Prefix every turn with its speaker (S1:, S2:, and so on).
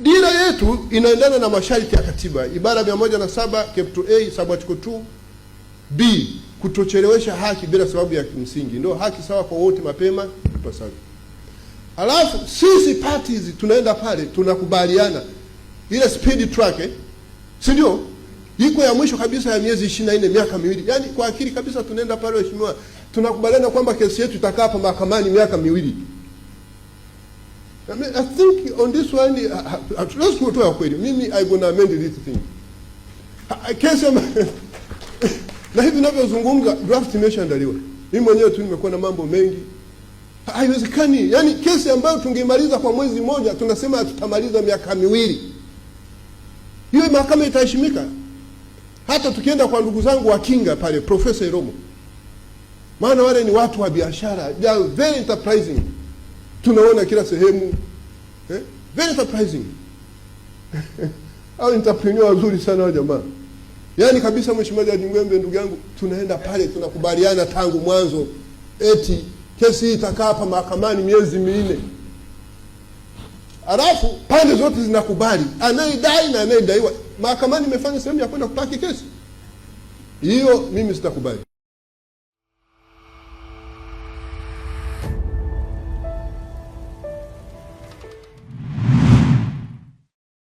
S1: Dira yetu inaendana na masharti ya katiba, ibara 107 capital A sub-article 2 B, kutochelewesha haki bila sababu ya kimsingi. Ndio haki sawa kwa wote mapema ipasavyo. Alafu sisi parties tunaenda pale tunakubaliana ile speed track si ndio? Iko ya mwisho kabisa ya miezi 24, miaka miwili. Yaani kwa akili kabisa tunaenda pale mheshimiwa, tunakubaliana kwamba kesi yetu itakaa hapa mahakamani miaka miwili. I think on this one, let's kutoa kweli. Mimi I gonna amend this thing. Kesi na hivi ninavyozungumza draft imeshaandaliwa. Mimi mwenyewe tu nimekuwa na mambo mengi. Haiwezekani. Yaani kesi ambayo tungeimaliza kwa mwezi mmoja tunasema tutamaliza miaka miwili. Hiyo mahakama itaheshimika? Hata tukienda kwa ndugu zangu wa kinga pale Profesa Iromo. Maana wale ni watu wa biashara, they are very enterprising. Tunaona kila sehemu. Very surprising. Hao entrepreneur wazuri sana wa jamaa. Yaani kabisa mheshimiwa Jaji Ngwembe ndugu yangu, tunaenda pale tunakubaliana tangu mwanzo eti kesi hii itakaa hapa mahakamani miezi 4. Alafu pande zote zinakubali. Anayedai na anayedaiwa. Mahakamani imefanya sehemu ya kwenda kupaki kesi. Hiyo mimi sitakubali.